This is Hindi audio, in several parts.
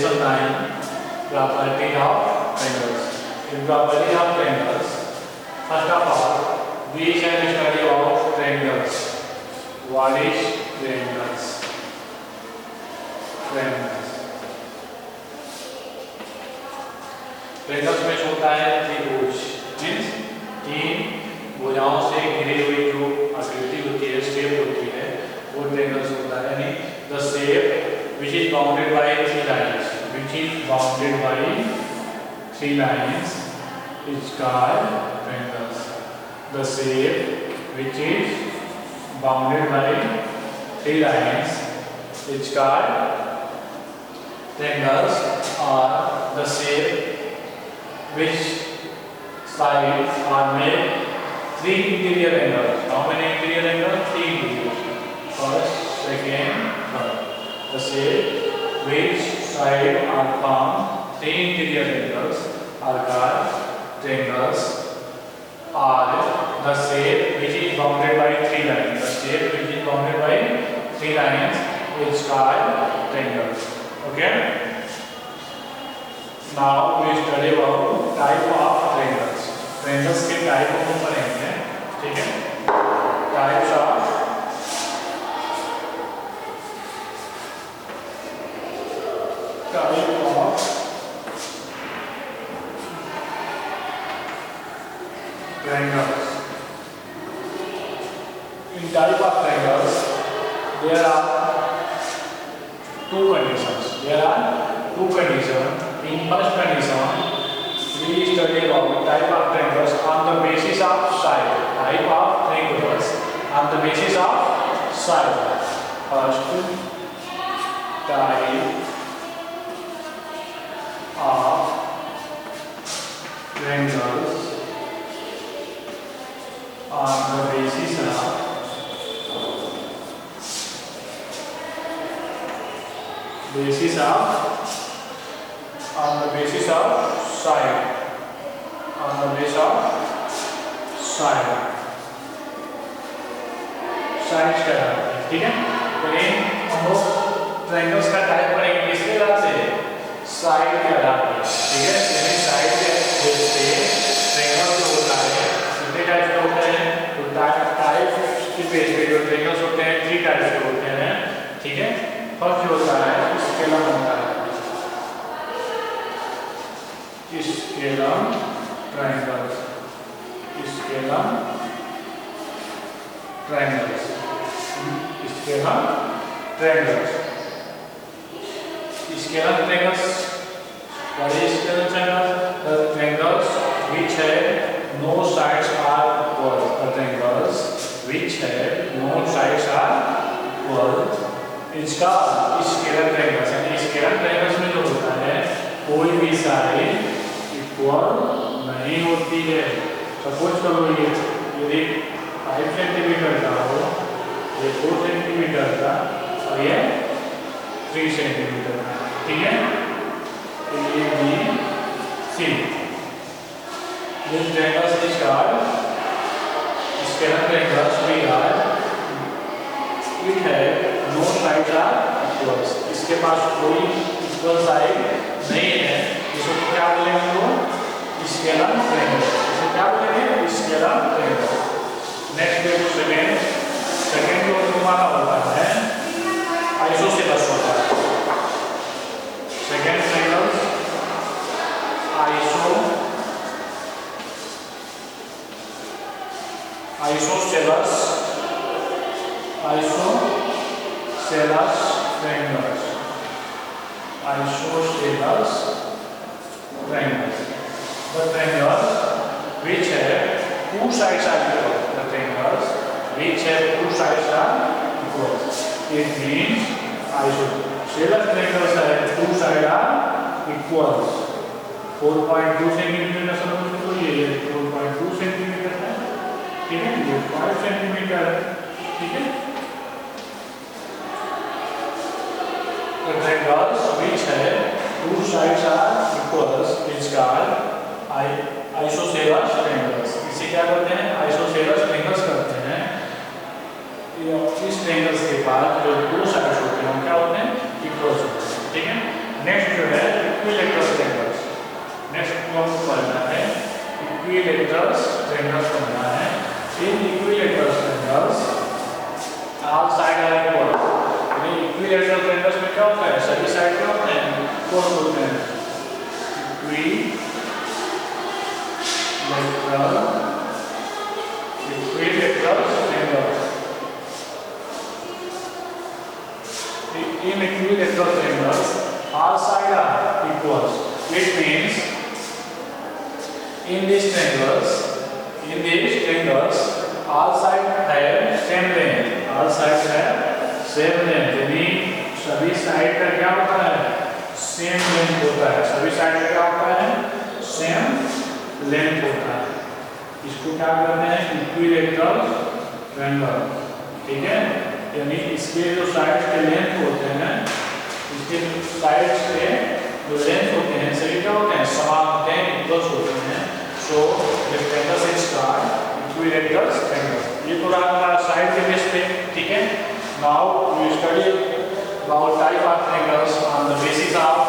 Lesson 9 Properties of Triangles. In properties of triangles, first of all, we shall study of triangles. What is triangles? Triangles में होता है त्रिभुज, मीन्स तीन भुजाओं से घिरी हुई जो आकृति होती है, शेप होती है, वो ट्रायंगल्स होता है। यानी the shape which is bounded by three lines, which is bounded by three lines is called triangles. The shape which is bounded by three lines is called triangles, or the shape which sides are made three interior angles. How many interior angles? Three interior. First, second, third. The shape which sides are formed three interior angles are called triangles, or the shape which is bounded by three lines. The shape which is bounded by three lines is called triangles. Okay. Now we study about type of triangles. Triangles के type को हम पढ़ेंगे, ठीक है? Types of triangles. In type of triangles, there are two conditions. In first condition, we study about type of triangles on the basis of side. Type of triangles on the basis of side. First type of triangles on the basis of side. On the basis of side. Sides कहलाते हैं, ठीक है? लेकिन हम लोग ट्रायंगल्स का टाइप पढ़ेंगे किसके आधार से? साइड के आधार पर, ठीक है? यानी साइड के बेस पे ट्रायंगल जो होता है कितने टाइप के होते हैं? तो टाइप के बेस पे जो ट्रायंगल्स होते हैं थ्री टाइप के होते हैं, ठीक है? फर्स्ट जो होता है स्केलर होता है, scalar triangles, scalar triangles, scalar triangles, scalar triangles. What is scalar triangles? The triangles which have no sides are equal. The triangles which have no sides are equal is called scalar triangles. यानी स्केलर ट्रायंगल्स में जो होता है कोई भी साइड इक्वल नहीं होती है. सपोज करो ये यदि 5 सेंटीमीटर का हो, ये 4 सेंटीमीटर का और ये 3 सेंटीमीटर का, ठीक है? A, B, C. This triangles is called scalar triangles. We have no sides are equal. इसके पास कोई इक्वल साइड नहीं है. इसको क्या बोलेंगे हम लोग? Scalar triangle. इसे क्या बोलेंगे? Scalar triangle. नेक्स्ट देखो सेकंड जो हमारा होता है आइसोसेलेस होता है. Second triangles isosceles triangles. Isosceles triangles. The triangles which have two sides are equal. The triangles which have two sides are equal. It means isosceles triangles have two sides are equal. 4.2 centimetre का समझ लो, ये 4.2 सेंटीमीटर है, ठीक है? ये 5 सेंटीमीटर है, ठीक है? The triangles which have two sides are equal is called isosceles triangles. इसे क्या करते हैं? Isosceles triangles करते हैं. इस ट्रायंगल्स के पास जो दो साइड्स होते हैं क्या होते हैं? इक्वल होते हैं, ठीक है? नेक्स्ट जो है इक्विलेटरल्स ट्रायंगल्स बनना है। इन equilateral triangles all side are equal. यानी इक्विलेटरल ट्रायंगल्स में क्या होता है, सभी साइड क्या होते हैं, इक्वल होते हैं। Equilateral triangles, in equilateral triangles all sides are equal. It means in these triangles all sides have same length, all sides have same length। यानी सभी साइड का क्या होता है, सेम लेंथ होता है। सभी साइड का क्या होता है, सेम लेंथ होता है। इसको क्या करना है, इक्विलेटरल ट्रायंगल, ठीक है। यानी इसके जो साइड्स के लेंथ होते हैं, इसके साइड्स के जो लेंथ होते हैं सभी क्या होते हैं, समान होते हैं, इक्वल्स होते हैं। So this triangle is called equilateral triangle. ये तो रहा साइड के बेस पे, ठीक है। Now we study about type of triangles on the basis of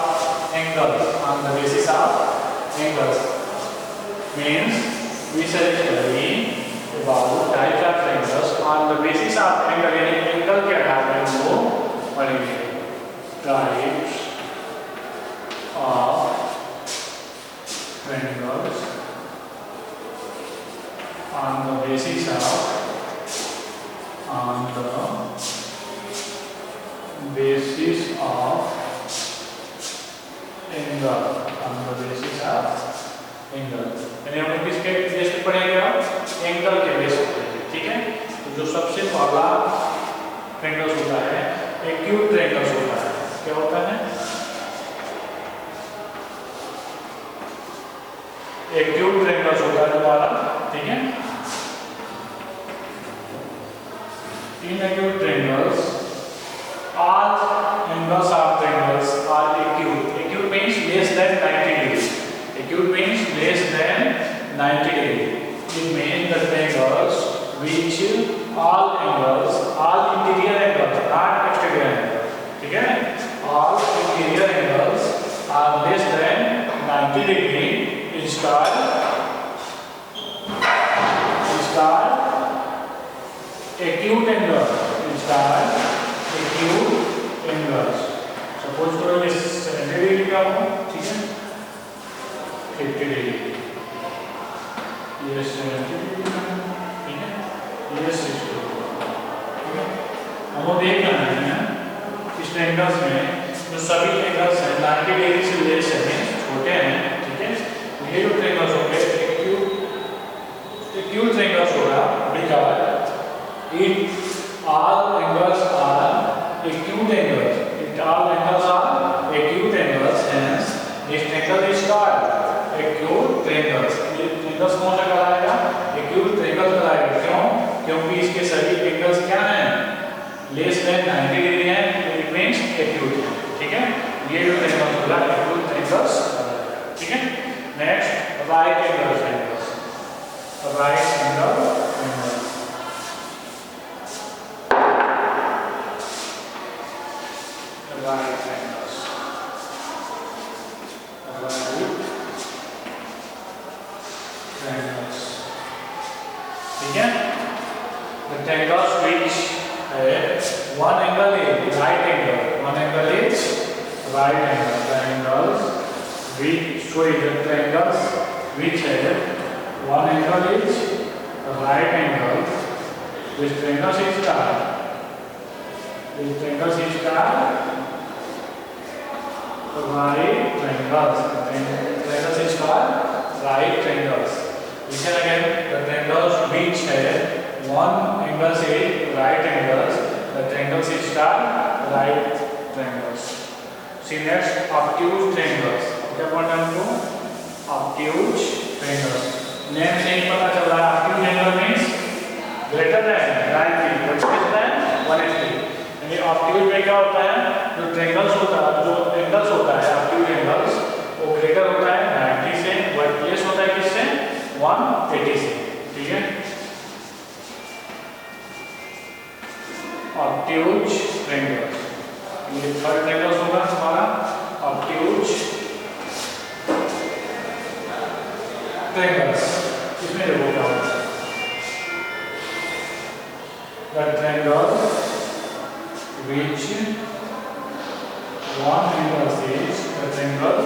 angles. On the basis of angles means we study about types of triangles on the basis of angle। यानी एंगल के आधार पर वो पढ़ेंगे। Types of triangles on the basis of angle, on the basis of angle. यानी हम किसके बेस पे पढ़ेंगे, एंगल के बेस पे पढ़ेंगे, ठीक है। तो जो सबसे पहला ट्रायंगल्स होता है एक्यूट ट्रायंगल्स होता है। क्या होता है, एक्यूट ट्रायंगल्स होता है हमारा, ठीक है। In acute triangles all angles of triangles are acute। acute means less than 90 degrees। acute means less than 90 degrees। It means the triangles which all angles, all interior angles, not exterior angles, ठीक है। all interior angles are less than 90 degree is called acute angle। is called acute angles। Suppose करो ये 70 डिग्री का हो, ठीक है, 50 डिग्री, ये 70 डिग्री का, ठीक है, ये 60 डिग्री, ठीक है। हमको देखना है इस ट्रायंगल्स में जो सभी एंगल्स हैं 90 डिग्री से लेस हैं, छोटे हैं, ठीक है। ये जो ट्रायंगल्स होंगे एक्यूट ट्रायंगल्स होगा, because it all angles are acute angles। It all angles are acute angles, hence this triangle is called acute triangles। ये triangles कौन सा कहलाएगा, acute triangle कहलाएगा। क्यों, क्योंकि इसके सभी angles क्या हैं, less than 90 डिग्री हैं, it means acute है, ठीक है। ये जो triangles होगा acute triangles, ठीक है। Next right angle triangles। right angle triangles, right angles, ठीक है। The triangles which one angle is right angle, one angle is right angle। Triangles which the triangles which have one angle is right angle, this triangle is called right triangles। Triangles is called right triangles। Listen again, the triangles which have one angle is right angles, the triangles is called right triangles। See next, obtuse triangles। क्या पढ़ना है हमको, obtuse triangles। नेम से ही पता चल रहा है obtuse angle means greater than 90 but less than 180। यानी obtuse में क्या होता है, जो ट्रायंगल्स होता है, जो एंगल्स होता है obtuse एंगल्स, वो ग्रेटर होता है 90 से, बट लेस होता है किससे, 180 से, ठीक है। obtuse triangles, ये थर्ड ट्रायंगल्स होगा हमारा obtuse triangles। angle which one angle is that angle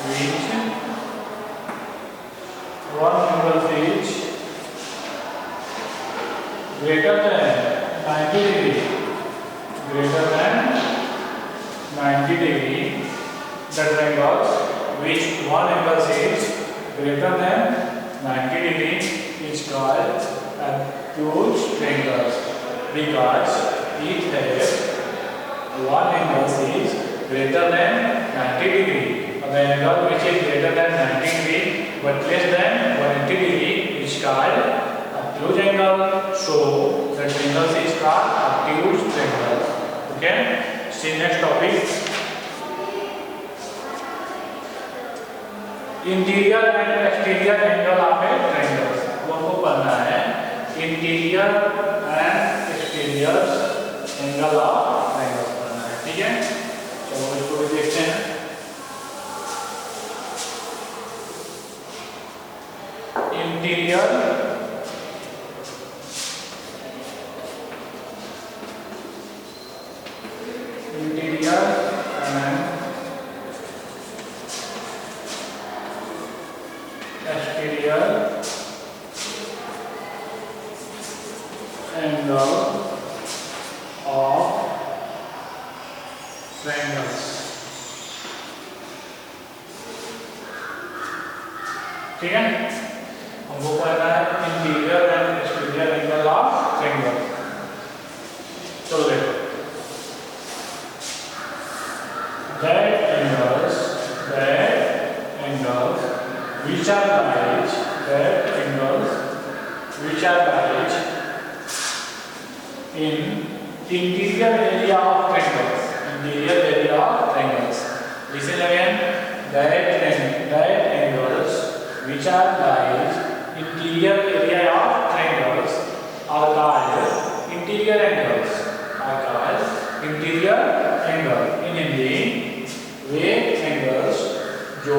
which one angle is greater than 90 degree, greater than 90 degree, that angle which one angle is greater than 90 degree is called acute triangle, because it has one angle is greater than 90 degree. The angle which is greater than 90 degree but less than 180 degree is called acute angle. So the triangle is called acute triangle. Okay. See next topic. Interior and exterior angle of A triangle को हमको पढ़ना है। Interior and exterior angle of triangle पढ़ना है। ठीक है, चलो इसको भी देखते हैं। Interior angle of triangles। ठीक है, हमको पढ़ना है interior and exterior angle of triangle. चलो देखो, that angles which are right, that angles which are right in interior area of triangles, interior area of triangles. Listen again, that angles which are right interior area of triangles are called interior angles, are called interior angle। in Hindi way angles जो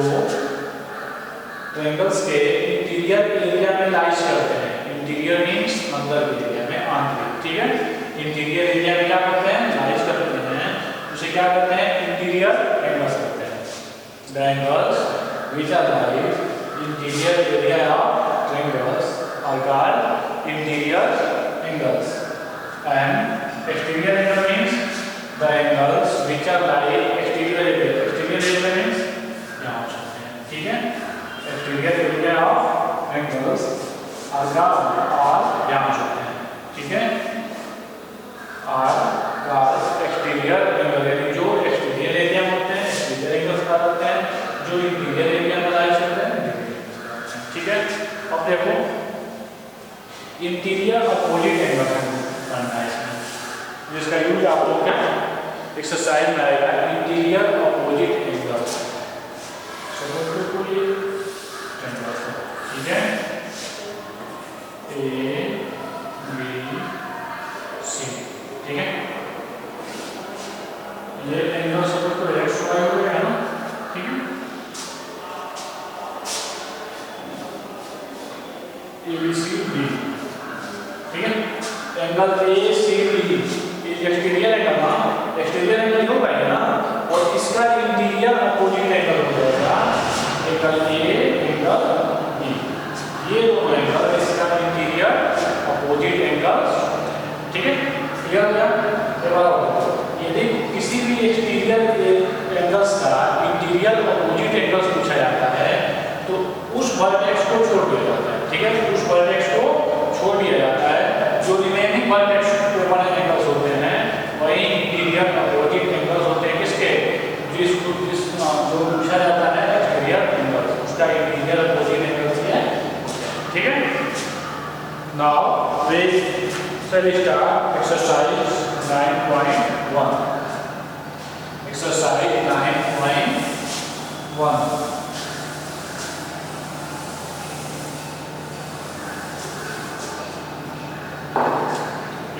ट्रायंगल्स के इंटीरियर एरिया में लाइज करते हैं। इंटीरियर मींस अंदर एरिया में, आंतरिक। ठीक है, इंटीरियर एरिया में क्या करते हैं, लाइज करते हैं, उसे क्या करते हैं, इंटीरियर एंगल्स करते हैं। The angles which are lies interior area of triangles are called interior angles. And exterior angle means the angles which are lies exterior area. Exterior area means यहां चलते हैं। ठीक है, exterior area of angles are called, और यहां चलते हैं। ठीक है, आर कॉल्ड एक्सटीरियर एंगल, यानी जो एक्सटीरियर एरिया में होते हैं एक्सटीरियर एंगल्स का होते हैं, जो इंटीरियर एरिया में लाइज करते हैं। ठीक है, अब देखो इंटीरियर अपोजिट एंगल करना है इसमें, जिसका यूज आप लोग क्या एक्सरसाइज में आएगा, इंटीरियर अपोजिट एंगल। ठीक है, ए बी सी। ठीक है, ये एंगल सब तो एक्स वाई हो गया ना। ठीक है, ए बी सी डी। ठीक है, angle A C D exterior angle ना, एक्सटीरियर एंगल हो पाएगा ना, और इसका इंटीरियर अपोजिट एंगल हो जाएगा एंगल ए एंगल बी। ये दोनों एंगल इसका इंटीरियर अपोजिट एंगल। ठीक है, क्लियर हो गया। यदि किसी भी एक्सटीरियर एंगल्स का इंटीरियर अपोजिट एंगल्स पूछा जाता है तो उस वर्टेक्स को छोड़ दिया जाता है। ठीक है, उस वर्टेक्स को छोड़ दिया जाता है, जो रिमेनिंग वर्टेक्स पे बने एंगल्स होते हैं वही इंटीरियर अपोजिट एंगल्स होते हैं। किसके, जिस जो पूछा जाता है एक्सटीरियर एंगल्स, उसका इंटीरियर अपोजिट एंगल्स है। ठीक है, now we shall start exercise 9.1। exercise 9.1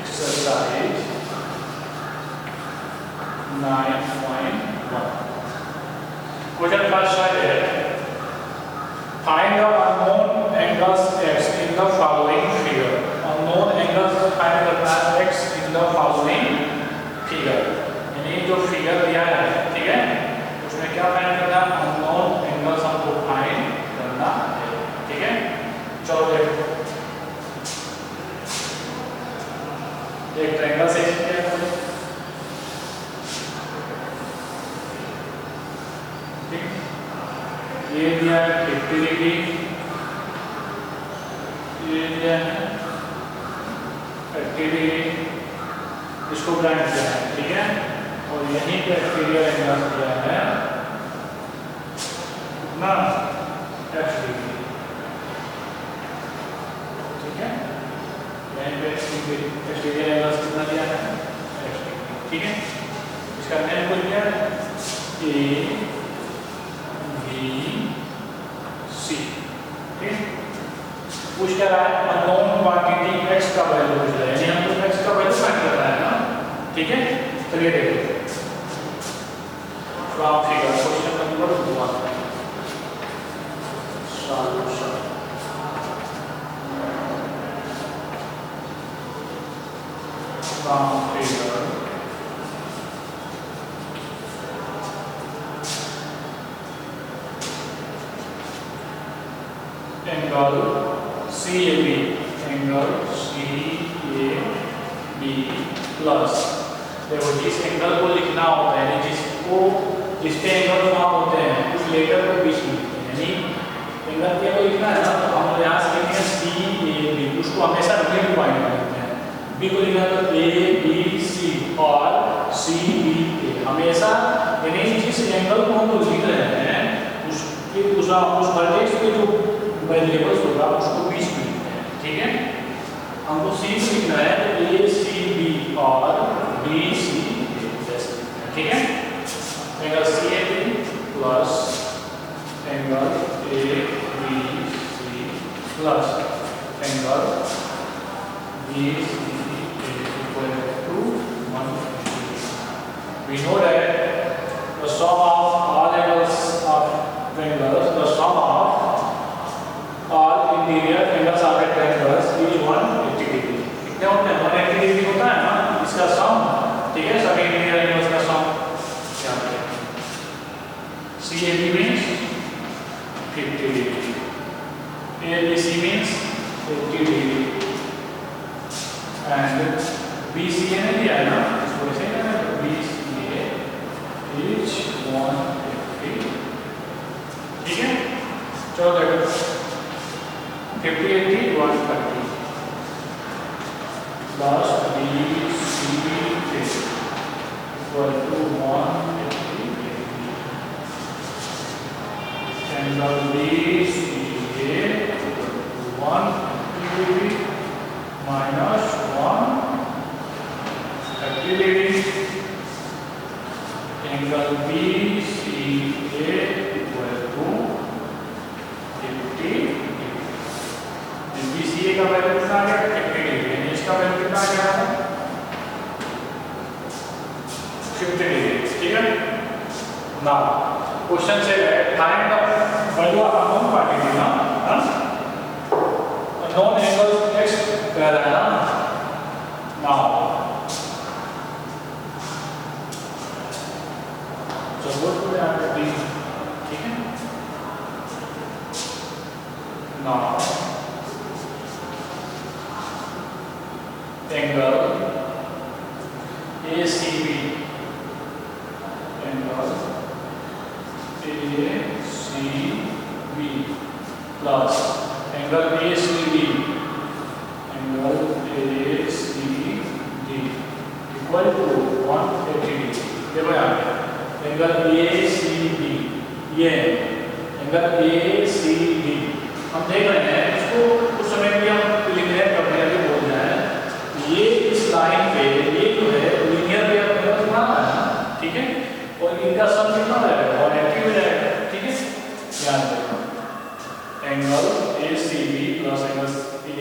exercise 9.1 question first है, find the unknown angles x in the following figure। unknown angles find करना है x फाइंड करना है, अननोन एंगल्स हमको फाइंड करना है, ठीक है। चलो देखो, एक ट्रायंगल सेक्शन किया हमने, ठीक, ये दिया 50 डिग्री, ये दिया है 30 डिग्री, इसको ब्रांड किया है, ठीक है। और यहीं पे एक्सटीरियर एंगल दिया है ना 60 डिग्री, ठीक है। यहीं पे एक्सटीरियर एंगल कितना दिया है 60 डिग्री, ठीक है। इसका नेम बोल दिया है ए बी सी, ठीक है। पूछ क्या रहा है, अननोन क्वांटिटी x का वैल्यू पूछ रहा है, यानी हमको x का वैल्यू फाइंड करना है ना, ठीक है। चलिए देखो, तो आप figure question number 1 solution. From figure angle CAB, angle CAB plus, देखो जिस एंगल को लिखना होता है, जिसको जिसके एंगल फॉर्म होते हैं उस लेटर को बीच में लिखते हैं, यानी एंगल के को लिखना है ना, तो हम यहाँ से लिखेंगे CAB, उसको हमेशा मिड पॉइंट में लिखते हैं, B को लिखना तो ABC और CBA, हमेशा यानी जिस एंगल को हम लिख रहे हैं उस वर्टेक्स के जो वेरिएबल्स होगा उसको बीच में लिखते हैं, ठीक है। हमको C को लिखना है तो ACB और BCA जैसे, ठीक है। Angle CAB plus angle ABC plus angle BCA equal to 180. We know that the sum of all angles of triangles, the sum of all interior angles of triangles is 180 degree. कितने होते हैं 180 डिग्री होता है ना इसका सम, ठीक है। सभी इंटीरियर एंगल्स का सम क्या है, CAB means 50 degree, ABC means 80 degree and BCA ने दिया है ना, इसको ऐसे ही ना BCA is 180, ठीक है। चलो देखो 50 80 130 plus BCA equal to 180 angle BCA equal to 180 minus 130 degree, angle BCA equal to 50 degree। BCA का वैल्यू कितना आ गया 50 डिग्री, यानी इसका वैल्यू कितना आ गया 50 डिग्री, ठीक है ना। क्वेश्चन से find the value of unknown quantity ना, अननोन एंगल x कह रहा है ना, नाउ चलो तो यहाँ पे b, ठीक है। Now angle ACB, angle ACB plus angle ACD, angle ACD equal to 180 degree. देखो यहाँ पे एंगल ACD, ये एंगल ACD हम देख रहे हैं, इसको उस समय भी हम लिनियर करने के लिए बोल रहे हैं, ये इस लाइन पे ये जो है लीनियर पे अपने पास बना है, ठीक है। और इनका सम कितना रहेगा 180 हो जाएगा, ठीक है। ध्यान रखना angle ACB plus angle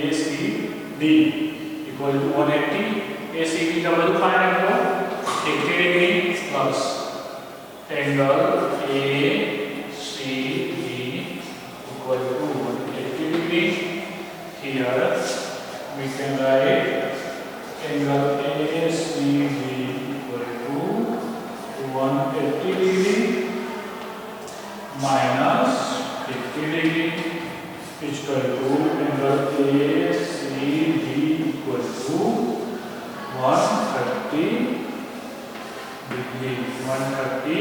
ACD equal to 180, ACB का वैल्यू फाइंड करो 50 degree plus angle ACD equal to 180 degree. Here we can write angle ACB equal to 180 degree minus 50 degree is equal to angle ACD equal to 130 degree. 130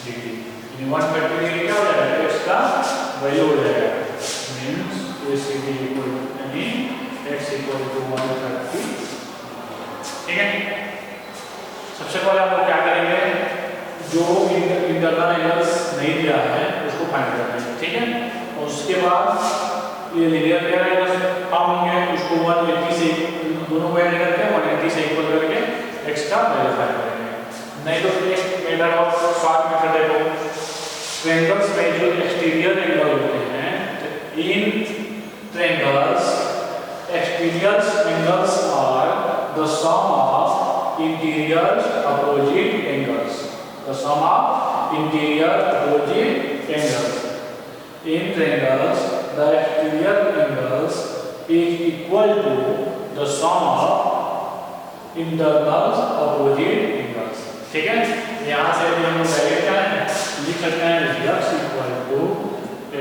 degree. 130 degree क्या हो जाएगा? x का वैल्यू हो जाएगा. Means ACD equal यानी x equal to 130. ठीक है? सबसे पहले आप लोग क्या करेंगे? जो इंटरनल एंगल्स नहीं दिया है उसको फाइंड करना है. ठीक है? और उसके बाद ये लीनियर पेयर एंगल्स हम होंगे उसको 180 से दोनों को ऐड करके 180 से इक्वल करके x का वैल्यू फाइंड करेंगे. नहीं तो एक मेथड ऑफ शॉर्ट मेथड देखो. ट्रायंगल्स में जो एक्सटीरियर एंगल होते हैं in triangles exterior angles are the sum of interior opposite angles. The sum of interior opposite angles. In triangles, the exterior angles is equal to the sum of internal opposite angles. ठीक है? यहाँ से भी हम लोग डायरेक्ट क्या है लिख सकते हैं x equal to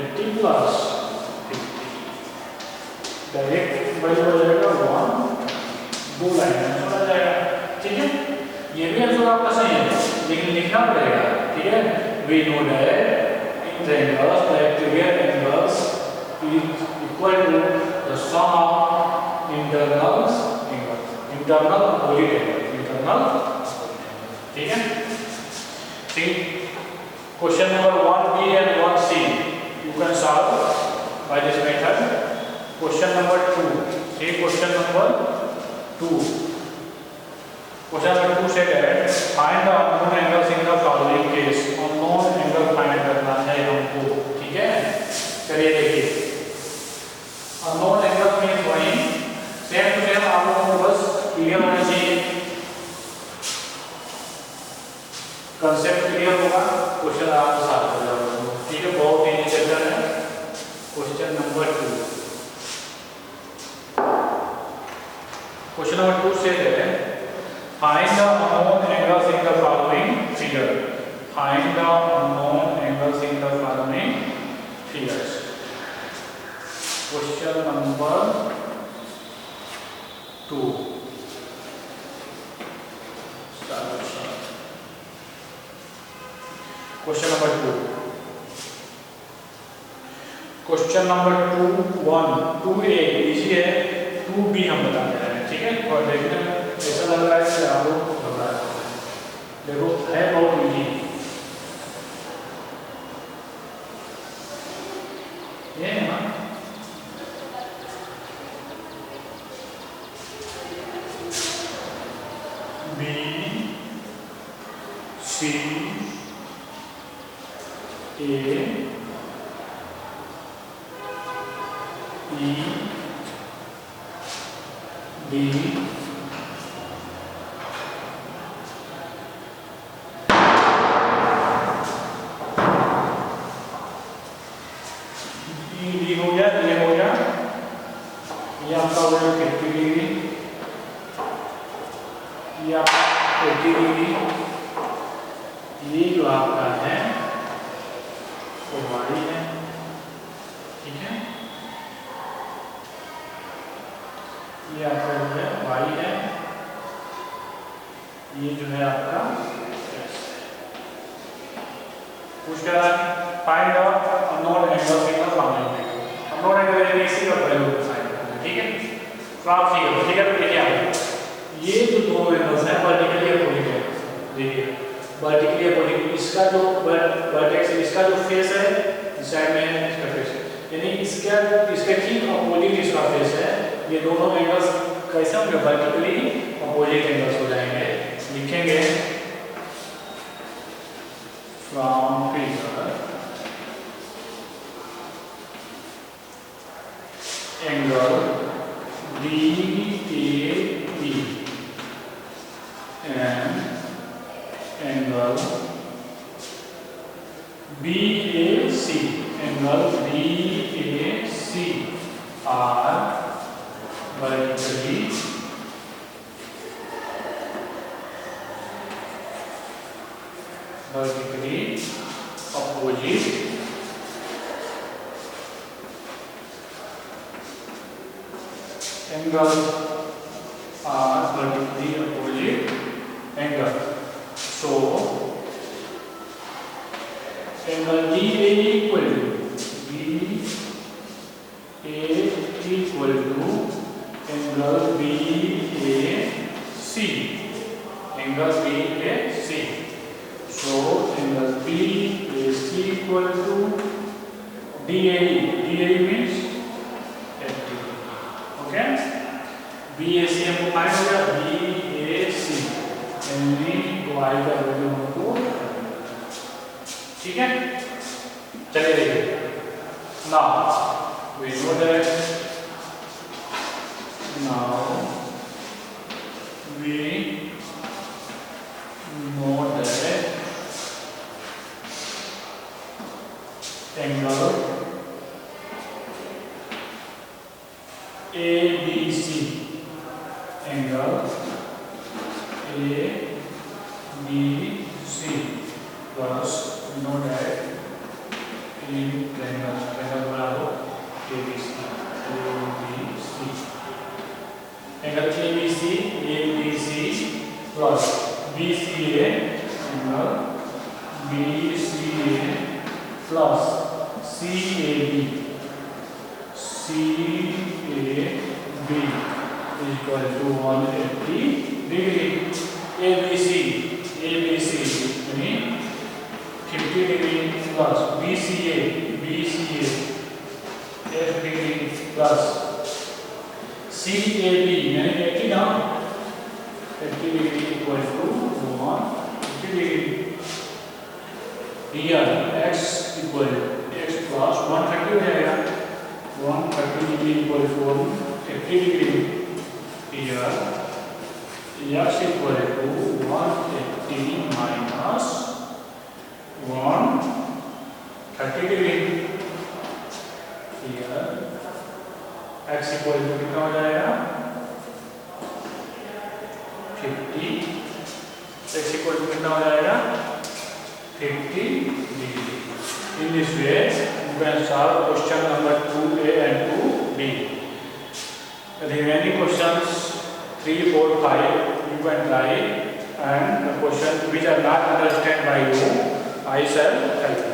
80 plus 50. Direct value हो जाएगा 1 2 लाइन में चला जाएगा. ठीक है? ये भी आंसर आपका सही है लेकिन लिखना पड़ेगा. ठीक है? We know that triangles, the exterior angles is equal to the sum of internal angles. Internal opposite angles. Internal. ठीक है? ठीक. Question number 1B and 1C you can solve by this method. Question number 2. See question number 2. Question number 2 said that find the unknown angles in the following case. Unknown angle find करना है हमको. ठीक है? चलिए देखिए. Unknown angle means वही सेम टू सेम आप लोगों को बस क्लियर होना चाहिए. कंसेप्ट क्लियर होगा क्वेश्चन आराम से सॉल्व हो जाएगा. ठीक है? बहुत इजी चैप्टर है. Question number 2. क्वेश्चन नंबर 2 से है find the unknown angles in the following figure. Find the unknown angles in the following figures. Question number 2. Question number 2. Question number 2 1 2A easy है. 2B हम बता रहे हैं. ठीक है? और देखते हैं ऐसा लग रहा है कि आप लोग घबरा रहे हैं. देखो है बहुत इजी. ये है ना B C A E B हो गया. ये हो गया. ये आपका हो गया 50 डिग्री. ये आपका 80 डिग्री. ये जो आपका है वो y है. ठीक है? ये आपका जो है y है. ये जो है आपका x. पूछ क्या है? Find out unknown angles in the following figure. unknown angle यानी इसी का वैल्यू फाइंड करना है. ठीक है? तो आप फिगर पे देखिए आप ये जो दो एंगल्स हैं वर्टिकली अपोजिट है. देखिए वर्टिकली अपोजिट. इसका जो वर्टेक्स इसका जो फेस है इस साइड में है इसका फेस है. यानी इसके ठीक अपोजिट इसका फेस है. ये दोनों एंगल्स कैसे होंगे? वर्टिकली अपोजिट एंगल्स हो जाएंगे. लिखेंगे from figure angle DAB and angle BAC. Angle BAC are vertically opposite. opposite angles are vertically opposite angle. So angle DA equal to angle BAC. Angle BAC. So angle BAC equal to DAE. DAE means 80. Okay? BAC हमको फाइंड हो गया. BAC यानी तो I का वैल्यू हमको, ठीक है. चलिए देखिए. Now we know that angle ABC, angle ABC plus we know that in triangle बराबर ABC. Angle ABC plus BCA, angle BCA plus CAB is equal to 180 degree. ABC means 50 degree plus BCA 8 degree plus CAB यानी 80 ना 80 degree equal to 150 degree. Here x equal x plus 130 हो जाएगा. 130 degree equal to 80 degree. Here x equal to 180 minus 130 degree. Here x equal to कितना हो जाएगा 50. x equal to कितना हो जाएगा 50 degree. In this way you can solve question number 2A and 2B. The remaining questions 3, 4, 5 you can try, and the questions which are not understood by you I shall help you.